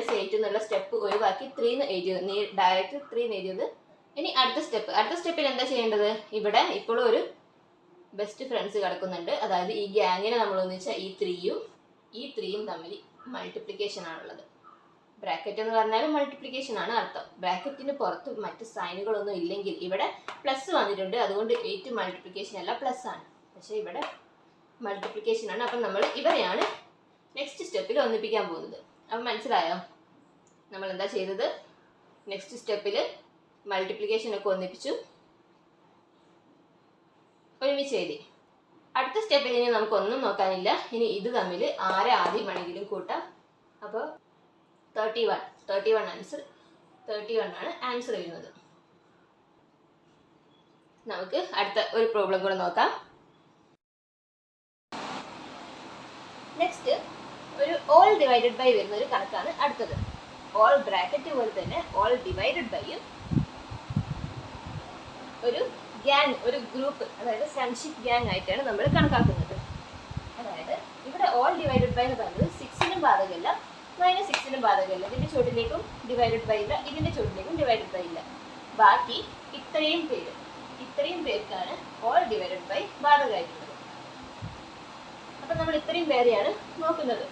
- 8 എന്നുള്ള സ്റ്റെപ്പ് ഒഴിവാക്കി 3 എഴുതിയത്, ഡയറക്റ്റ് 3 എഴുതിയത്. ഇനി അടുത്ത സ്റ്റെപ്പിൽ എന്താ ചെയ്യേണ്ടത്? ഇവിടെ ഇപ്പോഴും ഒരു ബെസ്റ്റ് ഫ്രണ്ട്സ് കിടക്കുന്നുണ്ട്. അതായത് ഈ ഗ്യാങ്ങിനെ നമ്മൾ ഒന്നിച്ച ഈ 3യും തമ്മിൽ മൾട്ടിപ്ലിക്കേഷൻ ആണുള്ളത്. ബ്രാക്കറ്റ് എന്ന് പറഞ്ഞാൽ മൾട്ടിപ്ലിക്കേഷൻ ആണ് അർത്ഥം. ബ്രാക്കറ്റിന് പുറത്ത് മറ്റ് സൈനുകളൊന്നും ഇല്ലെങ്കിൽ ഇവിടെ പ്ലസ് വന്നിട്ടുണ്ട്, അതുകൊണ്ട് 8 മൾട്ടിപ്ലിക്കേഷൻ അല്ല പ്ലസ് ആണ്, പക്ഷേ ഇവിടെ മൾട്ടിപ്ലിക്കേഷൻ ആണ്. അപ്പം നമ്മൾ ഇവരെയാണ് നെക്സ്റ്റ് സ്റ്റെപ്പിൽ ഒന്നിപ്പിക്കാൻ പോകുന്നത്. അപ്പം മനസ്സിലായോ നമ്മൾ എന്താ ചെയ്തത്? നെക്സ്റ്റ് സ്റ്റെപ്പിൽ മൾട്ടിപ്ലിക്കേഷൻ ഒക്കെ ഒന്നിപ്പിച്ചു, ഒരുമിച്ച് എഴുതി. അടുത്ത സ്റ്റെപ്പിൽ ഇനി നമുക്കൊന്നും നോക്കാനില്ല. ഇനി ഇത് തമ്മിൽ ആരെ ആദ്യം വേണമെങ്കിലും കൂട്ടാം. അപ്പോൾ 31 ആൻസർ 31 ആണ് ആൻസർ വരുന്നത്. നമുക്ക് അടുത്ത ഒരു പ്രോബ്ലം കൂടെ നോക്കാം. നെക്സ്റ്റ് ഒരു ഓൾ ഡിവൈഡഡ് ബൈ വരുന്ന ഒരു കണക്കാണ് അടുത്തത്. ഓൾ ബ്രാക്കറ്റ് പോലെ തന്നെ ഓൾ ഡിവൈഡഡ് ബൈയും ഒരു ഗ്യാങ്, ഒരു ഗ്രൂപ്പ്, അതായത് ഫ്രണ്ട്ഷിപ്പ് ഗ്യാങ് ആയിട്ടാണ് നമ്മൾ കണക്കാക്കുന്നത്. അതായത് ഇവിടെ ഓൾ ഡിവൈഡഡ് ബൈ എന്ന് പറയുന്നത് 6നും ബാധകമല്ല, -6നും ബാധകമല്ല. ഇതിന്റെ ചുവട്ടിലേക്കും ഡിവൈഡഡ് ബൈ ഇല്ല, ഇതിന്റെ ചുവട്ടിലേക്കും ഡിവൈഡഡ് ബൈ ഇല്ല. ബാക്കി ഇത്രയും പേർക്കാണ് ഓൾ ഡിവൈഡഡ് ബൈ ബാധകമായിട്ടുള്ളത്. അപ്പൊ നമ്മൾ ഇത്രയും പേരെയാണ് നോക്കുന്നത്.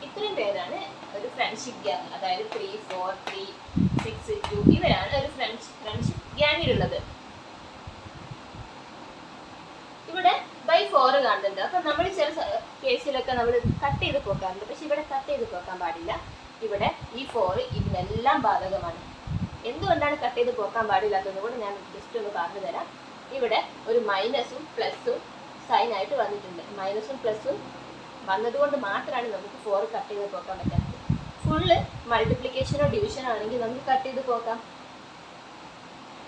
ഇത്രയും പേരാണ് ഒരു ഫ്രണ്ട്ഷിപ്പ് ഗ്യാങ്, അതായത് 3, 4, 3, 6, 2 ഇവരാണ് ഒരു ഫ്രണ്ട്ഷിപ്പ് ഗ്യാങ്ങിലുള്ളത്. ഇവിടെ ബൈ 4 കാണുന്നുണ്ട്. അപ്പൊ നമ്മൾ ചില കേസിലൊക്കെ നമ്മൾ കട്ട് ചെയ്ത് പോക്കാറുണ്ട്, പക്ഷെ ഇവിടെ കട്ട് ചെയ്ത് പോക്കാൻ പാടില്ല. ഇവിടെ ഈ 4 ഇതിനെല്ലാം ബാധകമാണ്. എന്തുകൊണ്ടാണ് കട്ട് ചെയ്ത് പോക്കാൻ പാടില്ലാത്തതെന്ന് കൂടെ ഞാൻ ജസ്റ്റ് ഒന്ന് പറഞ്ഞു തരാം. ഇവിടെ ഒരു മൈനസും പ്ലസും സൈൻ ആയിട്ട് വന്നിട്ടുണ്ട്. മൈനസും പ്ലസും വന്നതുകൊണ്ട് മാത്രമാണ് നമുക്ക് 4 കട്ട് ചെയ്ത് പോക്കാൻ പറ്റാത്തത്. ഫുള്ള് മൾട്ടിപ്ലിക്കേഷനോ ഡിവിഷനോ ആണെങ്കിൽ നമുക്ക് കട്ട് ചെയ്ത് പോക്കാം.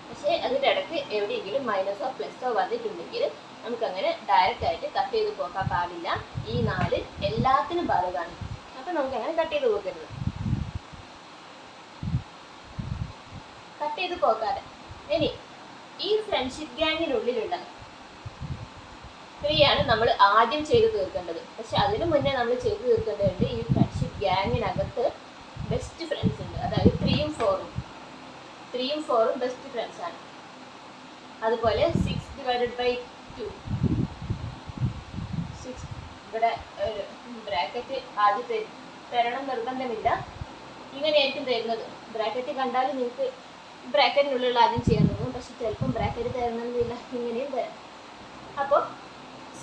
പക്ഷേ അതിൻ്റെ ഇടയ്ക്ക് എവിടെയെങ്കിലും മൈനസോ പ്ലസോ വന്നിട്ടുണ്ടെങ്കിൽ നമുക്കങ്ങനെ ഡയറക്റ്റ് ആയിട്ട് കട്ട് ചെയ്ത് പോക്കാൻ പാടില്ല. ഈ 4 എല്ലാത്തിനും ബാധകമാണ്. അപ്പം നമുക്കങ്ങനെ കട്ട് ചെയ്ത് പോക്കരുത്. കട്ട് ചെയ്ത് പോക്കാതെ ഇനി ഈ ഫ്രണ്ട്ഷിപ്പ് ഗ്യാങ്ങിനുള്ളിലുള്ള 3 ആണ് നമ്മൾ ആദ്യം ചെയ്ത് തീർക്കേണ്ടത്. പക്ഷെ അതിനു മുന്നേ നമ്മൾ ചെയ്ത് തീർക്കേണ്ടതുണ്ട് ഈ ഫ്രണ്ട്ഷിപ്പ് ഗ്യാങ്ങിനകത്ത് ബെസ്റ്റ് ഫ്രണ്ട്സ് ഉണ്ട്. അതായത് 3യും 4ഉം ബെസ്റ്റ് ഫ്രണ്ട്സ് ആണ്. അതുപോലെ 6/2 6 ഇവിടെ ബ്രാക്കറ്റ് ആദ്യം തരണം നിർബന്ധമില്ല. ഇങ്ങനെയായിരിക്കും തരുന്നത്. ബ്രാക്കറ്റ് കണ്ടാൽ നിങ്ങൾക്ക് ബ്രാക്കറ്റിനുള്ളിൽ ആദ്യം ചെയ്യാൻ തോന്നും, പക്ഷെ ചിലപ്പം ബ്രാക്കറ്റ് തരണമെന്നില്ല, ഇങ്ങനെയും തരാം. അപ്പോൾ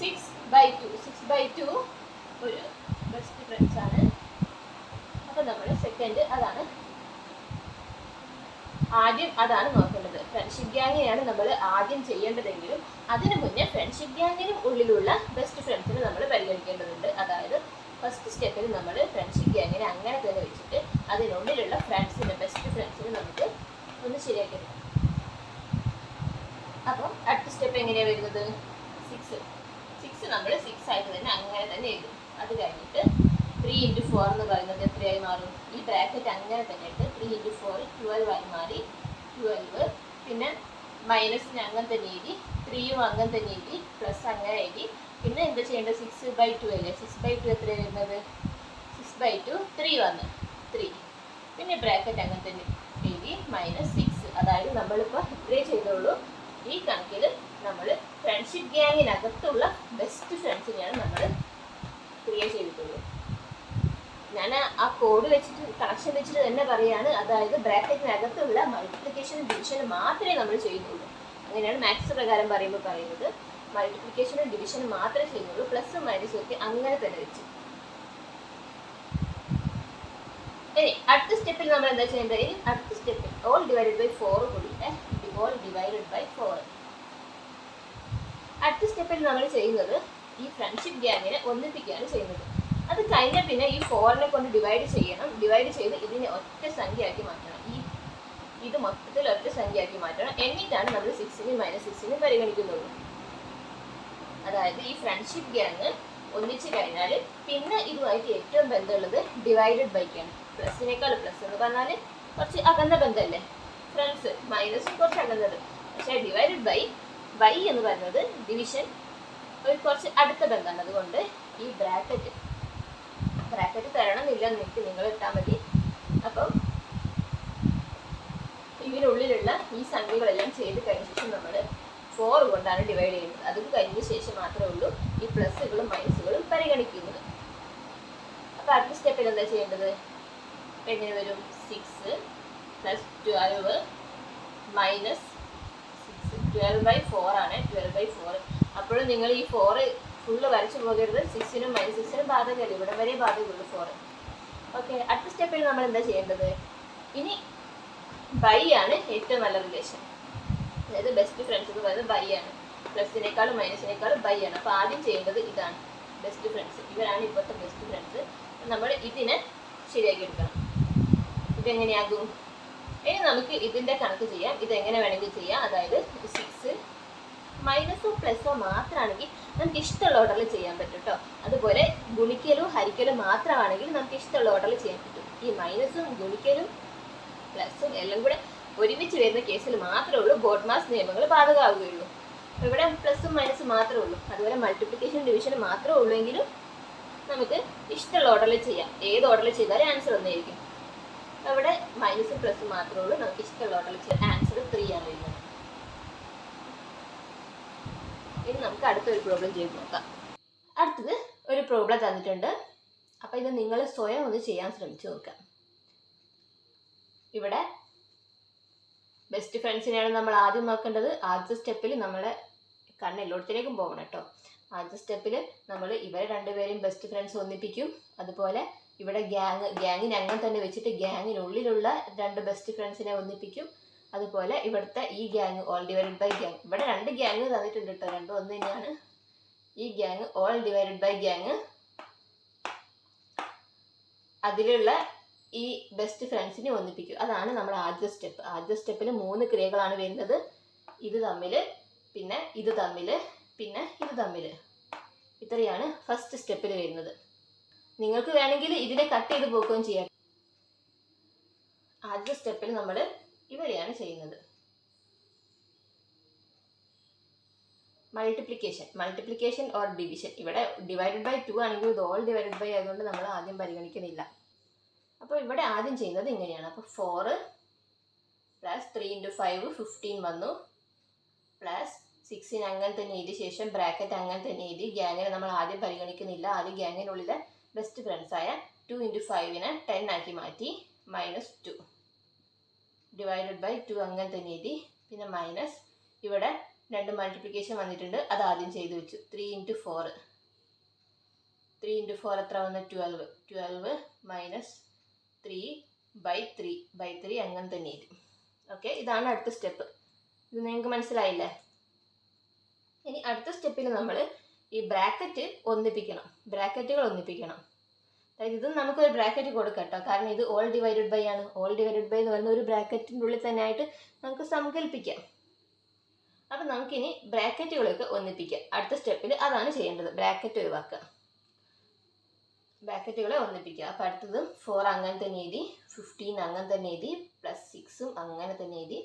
6/2 ഒരു ബെസ്റ്റ് ഫ്രണ്ട്സ് ആണ്. അപ്പോൾ നമ്മൾ സെക്കൻഡ് അതാണ് നോക്കേണ്ടത്. ഫ്രണ്ട്ഷിപ്പ് ഗ്യാങ്ങിനെയാണ് നമ്മൾ ആദ്യം ചെയ്യേണ്ടതെങ്കിലും അതിനു മുന്നേ ഫ്രണ്ട്ഷിപ്പ് ഗ്യാങ്ങിനും ഉള്ളിലുള്ള ബെസ്റ്റ് ഫ്രണ്ട്സിനെ നമ്മൾ പരിഗണിക്കേണ്ടതുണ്ട്. അതായത് ഫസ്റ്റ് സ്റ്റെപ്പിൽ നമ്മൾ ഫ്രണ്ട്ഷിപ്പ് ഗ്യാങ്ങിനെ അങ്ങനെ തന്നെ വെച്ചിട്ട് അതിനുള്ളിലുള്ള ബെസ്റ്റ് ഫ്രണ്ട്സിനെ നമുക്ക് ഒന്ന് ശരിയാക്കണം. അപ്പം അടുത്ത സ്റ്റെപ്പ് എങ്ങനെയാണ് വരുന്നത്? 6 നമ്മൾ 6 ആയിട്ട് തന്നെ അങ്ങനെ തന്നെ എഴുതും. അത് കഴിഞ്ഞിട്ട് 3 × 4 എന്ന് പറയുന്നത് എത്രയായി മാറും? ഈ ബ്രാക്കറ്റ് അങ്ങനെ തന്നെ ഇട്ട് 3 × 4 12 ആയി മാറി. 12 പിന്നെ മൈനസിന് അങ്ങനെ തന്നെ എഴുതി, 3യും അങ്ങനെ തന്നെ എഴുതി, പ്ലസ് അങ്ങനെ എഴുതി. പിന്നെ എന്താ ചെയ്യേണ്ടത്? 6/2 അല്ലേ? 6/2 എത്രയാണ് വരുന്നത്? 6/2 3 വന്ന് 3. പിന്നെ ബ്രാക്കറ്റ് അങ്ങനെ തന്നെ എഴുതി -6. അതായത് നമ്മളിപ്പോൾ ഇത്രേ ചെയ്തുള്ളൂ. ഈ കണക്കിൽ നമ്മൾ ഫ്രണ്ട്ഷിപ്പ് ഗ്യാങ്ങിനകത്തുള്ള ബെസ്റ്റ് ഫ്രണ്ട്സിനെയാണ് നമ്മൾ ക്രിയേറ്റ് ചെയ്തിട്ടുള്ളൂ. ഞാൻ ആ കോഡ് വെച്ചിട്ട് കണക്ഷൻ വെച്ചിട്ട് തന്നെ പറയുകയാണ്. അതായത് ബ്രാക്കറ്റിനകത്തുള്ള മൾട്ടിപ്ലിക്കേഷനും ഡിവിഷനും മാത്രമേ നമ്മൾ ചെയ്യുന്നുള്ളൂ. അങ്ങനെയാണ് മാത്സ് പ്രകാരം പറയുന്നത്. മൾട്ടിപ്ലിക്കേഷനും ഡിവിഷനും മാത്രമേ ചെയ്യുന്നുള്ളൂ. പ്ലസും മൈനസും ഒക്കെ അങ്ങനെ തന്നെ വെച്ച്. ഇനി അടുത്ത സ്റ്റെപ്പിൽ നമ്മൾ എന്താ ചെയ്യേണ്ടത്? അടുത്ത സ്റ്റെപ്പിൽ ഓൾ ഡിവൈഡഡ് ബൈ 4 കൂടിയിട്ട് ഓൾ ഡിവൈഡഡ് ബൈ 4. അടുത്ത സ്റ്റെപ്പിൽ നമ്മൾ ചെയ്യുന്നത് ഈ ഫ്രണ്ട്ഷിപ്പ് ഗ്യാങ്ങിനെ ഒന്നിപ്പിക്കുകയാണ് ചെയ്യുന്നത്. അത് കഴിഞ്ഞാൽ പിന്നെ ഈ 4നെ കൊണ്ട് ഡിവൈഡ് ചെയ്യണം. ഡിവൈഡ് ചെയ്ത് ഇതിനെ ഒറ്റ സംഖ്യയാക്കി മാറ്റണം. ഇത് മൊത്തത്തിൽ ഒറ്റ സംഖ്യയാക്കി മാറ്റണം. എന്നിട്ടാണ് നമ്മൾ 6നും -6നും പരിഗണിക്കുന്നുള്ളൂ. അതായത് ഈ ഫ്രണ്ട്ഷിപ്പ് ഗ്യാങ് ഒന്നിച്ച് കഴിഞ്ഞാൽ പിന്നെ ഇതുമായിട്ട് ഏറ്റവും ബന്ധമുള്ളത് ഡിവൈഡഡ് ബൈക്കാണ്. പ്ലസിനേക്കാൾ പ്ലസ് എന്ന് പറഞ്ഞാൽ കുറച്ച് അകന്ന ബന്ധമല്ലേ ഫ്രണ്ട്സ്, മൈനസും കുറച്ച് അകന്നത്. പക്ഷേ ഡിവൈഡഡ് ബൈ എന്ന് പറയുന്നത് ഡിവിഷൻ ഒരു കുറച്ച് അടുത്ത ബന്ധമാണ്. അതുകൊണ്ട് ഈ ബ്രാക്കറ്റ് തരണമെന്നില്ല, നിങ്ങൾ ഇട്ടാൽ മതി. അപ്പം ഇതിനുള്ളിലുള്ള ഈ സംഖ്യകളെല്ലാം ചെയ്ത് കഴിഞ്ഞ ശേഷം നമ്മൾ 4 കൊണ്ടാണ് ഡിവൈഡ് ചെയ്യുന്നത്. അത് കഴിഞ്ഞ ശേഷം മാത്രമേ ഉള്ളൂ ഈ പ്ലസുകളും മൈനസുകളും പരിഗണിക്കുന്നത്. അപ്പോൾ അടുത്ത സ്റ്റെപ്പിൽ എന്താ ചെയ്യേണ്ടത്? എങ്ങനെ വരും? 6 + 12 - 12/4 ആണ്. 12/4. അപ്പോഴും നിങ്ങൾ ഈ 4 ഫുള്ള് വരച്ചു പോകരുത്. 6നും -6നും ബാധകമല്ല, ഇവിടെ വരെ ബാധകമുള്ളൂ 4. ഓക്കെ, അടുത്ത സ്റ്റെപ്പിൽ നമ്മൾ എന്താ ചെയ്യേണ്ടത്? ഇനി ബൈ ആണ് ഏറ്റവും നല്ല റിലേഷൻ. അതായത് ബെസ്റ്റ് ഫ്രണ്ട്സ് എന്ന് പറയുന്നത് ബൈ ആണ്. പ്ലസിനേക്കാളും മൈനസിനേക്കാളും ബൈ ആണ്. അപ്പോൾ ആദ്യം ചെയ്യേണ്ടത് ഇതാണ്, ബെസ്റ്റ് ഫ്രണ്ട്സ്. ഇവരാണ് ഇപ്പോഴത്തെ ബെസ്റ്റ് ഫ്രണ്ട്സ്. നമ്മൾ ഇതിനെ ശരിയാക്കി എടുക്കണം. ഇതെങ്ങനെയാകും? ഇനി നമുക്ക് ഇതിൻ്റെ കണക്ക് ചെയ്യാം. ഇതെങ്ങനെ വേണമെങ്കിൽ ചെയ്യാം. അതായത് 6 മൈനസോ പ്ലസോ മാത്രമാണെങ്കിൽ നമുക്ക് ഇഷ്ടമുള്ള ഓർഡറിൽ ചെയ്യാൻ പറ്റും കേട്ടോ. അതുപോലെ ഗുണിക്കലും ഹരിക്കലും മാത്രമാണെങ്കിൽ നമുക്ക് ഇഷ്ടമുള്ള ഓർഡറിൽ ചെയ്യാൻ പറ്റും. ഈ മൈനസും ഗുണിക്കലും പ്ലസും എല്ലാം കൂടെ ഒരുമിച്ച് വരുന്ന കേസിൽ മാത്രമേ ഉള്ളൂ ബോഡ്മാസ് നിയമങ്ങൾ ബാധകമാവുകയുള്ളൂ. ഇവിടെ പ്ലസും മൈനസും മാത്രമേ ഉള്ളൂ. അതുപോലെ മൾട്ടിപ്ലിക്കേഷൻ ഡിവിഷൻ മാത്രമേ ഉള്ളൂ എങ്കിലും നമുക്ക് ഇഷ്ടമുള്ള ഓർഡറിൽ ചെയ്യാം. ഏത് ഓർഡറിൽ ചെയ്താലും ആൻസർ ഒന്നായിരിക്കും. ഇവിടെ മൈനസും പ്ലസും മാത്രമേ ഉള്ളൂ. നമുക്ക് ഇഷ്ടമുള്ള ഓർഡറിൽ ചെയ്യാം. ആൻസർ 3 ആണ് വരുന്നത്. ഇനി നമുക്ക് അടുത്തൊരു പ്രോബ്ലം ചെയ്ത് നോക്കാം. അടുത്തത് ഒരു പ്രോബ്ലം തന്നിട്ടുണ്ട്. അപ്പോൾ ഇത് നിങ്ങൾ സ്വയം ഒന്ന് ചെയ്യാൻ ശ്രമിച്ചു നോക്കാം. ഇവിടെ ബെസ്റ്റ് ഫ്രണ്ട്സിനെയാണ് നമ്മൾ ആദ്യം നോക്കേണ്ടത്. ആദ്യത്തെ സ്റ്റെപ്പിൽ നമ്മളെ കണ്ണെല്ലോടത്തിലേക്കും പോകണം കേട്ടോ. ആദ്യത്തെ സ്റ്റെപ്പിൽ നമ്മൾ ഇവരെ രണ്ടുപേരെയും ബെസ്റ്റ് ഫ്രണ്ട്സ് ഒന്നിപ്പിക്കും. അതുപോലെ ഇവിടെ ഗ്യാങ്ങിനെ അങ്ങനെ തന്നെ വെച്ചിട്ട് ഗ്യാങ്ങിനുള്ളിലുള്ള 2 ബെസ്റ്റ് ഫ്രണ്ട്സിനെ ഒന്നിപ്പിക്കും. അതുപോലെ ഇവിടുത്തെ ഈ gang all divided by gang, ഇവിടെ 2 ഗ്യാങ് തന്നിട്ടുണ്ട് കേട്ടോ, രണ്ടും ഒന്ന് തന്നെയാണ്. ഈ gang all divided by gang, അതിലുള്ള ഈ ബെസ്റ്റ് ഫ്രണ്ട്സിനെ ഒന്നിപ്പിക്കും. അതാണ് നമ്മുടെ ആദ്യ സ്റ്റെപ്പ്. ആദ്യ സ്റ്റെപ്പിൽ 3 ക്രിയകളാണ് വരുന്നത്. ഇത് തമ്മിൽ, പിന്നെ ഇത് തമ്മിൽ, പിന്നെ ഇത് തമ്മിൽ. ഇത്രയാണ് ഫസ്റ്റ് സ്റ്റെപ്പിൽ വരുന്നത്. നിങ്ങൾക്ക് വേണമെങ്കിൽ ഇതിനെ കട്ട് ചെയ്ത് പോക്കുകയും ചെയ്യാം. ആദ്യ സ്റ്റെപ്പിൽ നമ്മൾ ഇവരെയാണ് ചെയ്യുന്നത്. Multiplication or division. ഇവിടെ ഡിവൈഡഡ് ബൈ 2 ആണെങ്കിൽ ഇത് ഓൾ ഡിവൈഡഡ് ബൈ ആയതുകൊണ്ട് നമ്മൾ ആദ്യം പരിഗണിക്കുന്നില്ല. അപ്പോൾ ഇവിടെ ആദ്യം ചെയ്യുന്നത് ഇങ്ങനെയാണ്. അപ്പോൾ 4 പ്ലസ് 3 × 5 15 വന്നു, പ്ലസ് 6 അങ്ങനെ തന്നെ എഴുതിയ ശേഷം ബ്രാക്കറ്റ് അങ്ങനെ തന്നെ എഴുതി. ഗ്യാങ്ങിനെ നമ്മൾ ആദ്യം പരിഗണിക്കുന്നില്ല. ആദ്യം ഗ്യാങ്ങിനുള്ളിലെ ബെസ്റ്റ് ഫ്രണ്ട്സായ 2 × 5 10 ആക്കി മാറ്റി, -2 ഡിവൈഡഡ് ബൈ 2 അങ്ങനെ തന്നെ എഴുതി. പിന്നെ മൈനസ് ഇവിടെ 2 മൾട്ടിപ്ലിക്കേഷൻ വന്നിട്ടുണ്ട്, അത് ആദ്യം ചെയ്തു വെച്ചു. 3 × 4 എത്ര വന്നു? 12 മൈനസ് 3/3 അങ്ങനെ തന്നെ എഴുതി. ഓക്കെ, ഇതാണ് അടുത്ത സ്റ്റെപ്പ്. ഇത് നിങ്ങൾക്ക് മനസ്സിലായില്ലേ? ഇനി അടുത്ത സ്റ്റെപ്പിൽ നമ്മൾ ഈ ബ്രാക്കറ്റുകൾ ഒന്നിപ്പിക്കണം. അതായത് ഇത് നമുക്കൊരു ബ്രാക്കറ്റ് കൊടുക്കാം കേട്ടോ, കാരണം ഇത് ഓൾ ഡിവൈഡഡ് ബൈ ആണ്. ഓൾ ഡിവൈഡഡ് ബൈ എന്ന് പറയുന്ന ഒരു ബ്രാക്കറ്റിൻ്റെ ഉള്ളിൽ തന്നെ ആയിട്ട് നമുക്ക് സങ്കല്പിക്കാം. അപ്പം നമുക്കിനി ബ്രാക്കറ്റുകളൊക്കെ ഒന്നിപ്പിക്കാം. അടുത്ത സ്റ്റെപ്പിൽ അതാണ് ചെയ്യേണ്ടത്, ബ്രാക്കറ്റ് ഒഴിവാക്കുക, ബ്രാക്കറ്റുകളെ ഒന്നിപ്പിക്കുക. അപ്പം അടുത്തത് 4 അങ്ങനെ തന്നെ എഴുതി, 15 അങ്ങനെ തന്നെ എഴുതി, +6 അങ്ങനെ തന്നെ എഴുതി.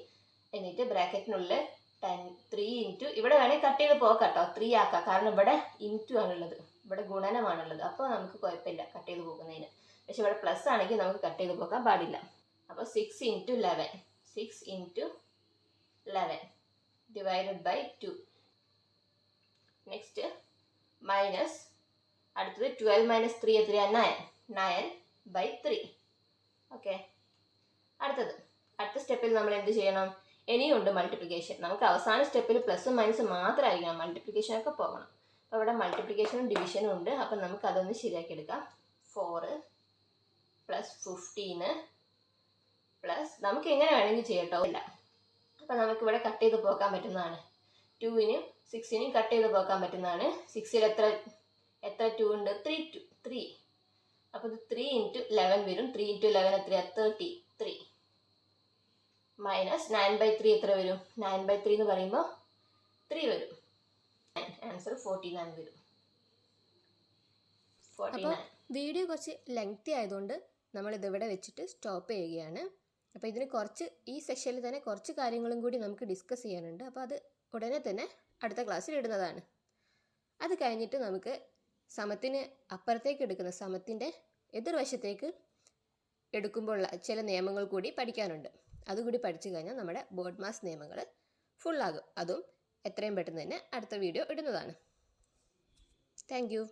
എന്നിട്ട് ബ്രാക്കറ്റിനുള്ളിൽ 3 × ഇവിടെ വേണമെങ്കിൽ കട്ട് ചെയ്ത് പോകാം കേട്ടോ, 3 ആക്കാം. കാരണം ഇവിടെ ഇൻറ്റു ആണുള്ളത്, ഇവിടെ ഗുണനമാണുള്ളത്. അപ്പോൾ നമുക്ക് കുഴപ്പമില്ല കട്ട് ചെയ്ത് പോകുന്നതിന്. പക്ഷെ ഇവിടെ പ്ലസ് ആണെങ്കിൽ നമുക്ക് കട്ട് ചെയ്ത് പോകാൻ പാടില്ല. അപ്പോൾ 6 × 11 ഡിവൈഡഡ് ബൈ 2. നെക്സ്റ്റ് മൈനസ്, അടുത്തത് 12 - 3 എത്രയാണ്? 9/3. ഓക്കെ, അടുത്ത സ്റ്റെപ്പിൽ നമ്മൾ എന്ത് ചെയ്യണം? ഇനിയും ഉണ്ട് മൾട്ടിപ്ലിക്കേഷൻ. നമുക്ക് അവസാന സ്റ്റെപ്പിൽ പ്ലസും മൈനസും മാത്രമായിരിക്കണം, മൾട്ടിപ്ലിക്കേഷനൊക്കെ പോകണം. അപ്പോൾ ഇവിടെ മൾട്ടിപ്ലിക്കേഷനും ഡിവിഷനും ഉണ്ട്. അപ്പം നമുക്ക് അതൊന്ന് ശരിയാക്കി എടുക്കാം. 4 + 15 പ്ലസ് നമുക്ക് എങ്ങനെ വേണമെങ്കിൽ ചെയ്യട്ടോ ഇല്ല. അപ്പം നമുക്കിവിടെ കട്ട് ചെയ്ത് പോകാൻ പറ്റുന്നതാണ്. 2-നും 6-നും കട്ട് ചെയ്ത് പോകാൻ പറ്റുന്നതാണ്. 6-ൽ എത്ര 2 ഉണ്ട്? 3. അപ്പോൾ ഇത് 3 × 11 വരും. 3 × 11 എത്രയാണ്? 33 മൈനസ് 9/3 എത്ര വരും? 9/3 എന്ന് പറയുമ്പോൾ 3 വരും. ആൻസർ 49 വരും. 49. വീഡിയോ കുറച്ച് ലെങ്തി ആയതുകൊണ്ട് നമ്മളിതിവിടെ വെച്ചിട്ട് സ്റ്റോപ്പ് ചെയ്യുകയാണ്. അപ്പോൾ ഇതിന് ഈ സെക്ഷനിൽ തന്നെ കുറച്ച് കാര്യങ്ങളും കൂടി നമുക്ക് ഡിസ്കസ് ചെയ്യാനുണ്ട്. അപ്പോൾ അത് ഉടനെ തന്നെ അടുത്ത ക്ലാസ്സിൽ ഇടുന്നതാണ്. അത് കഴിഞ്ഞിട്ട് നമുക്ക് സമത്തിന് അപ്പുറത്തേക്ക് എടുക്കുന്ന സമത്തിൻ്റെ എതിർവശത്തേക്ക് എടുക്കുമ്പോഴുള്ള ചില നിയമങ്ങൾ കൂടി പഠിക്കാനുണ്ട്. അതുകൂടി പഠിച്ചു കഴിഞ്ഞാൽ നമ്മുടെ ബോഡ്മാസ് നിയമങ്ങൾ ഫുള്ളാകും. അതും എത്രയും പെട്ടെന്ന് തന്നെ അടുത്ത വീഡിയോ ഇടുന്നതാണ്. Thank you.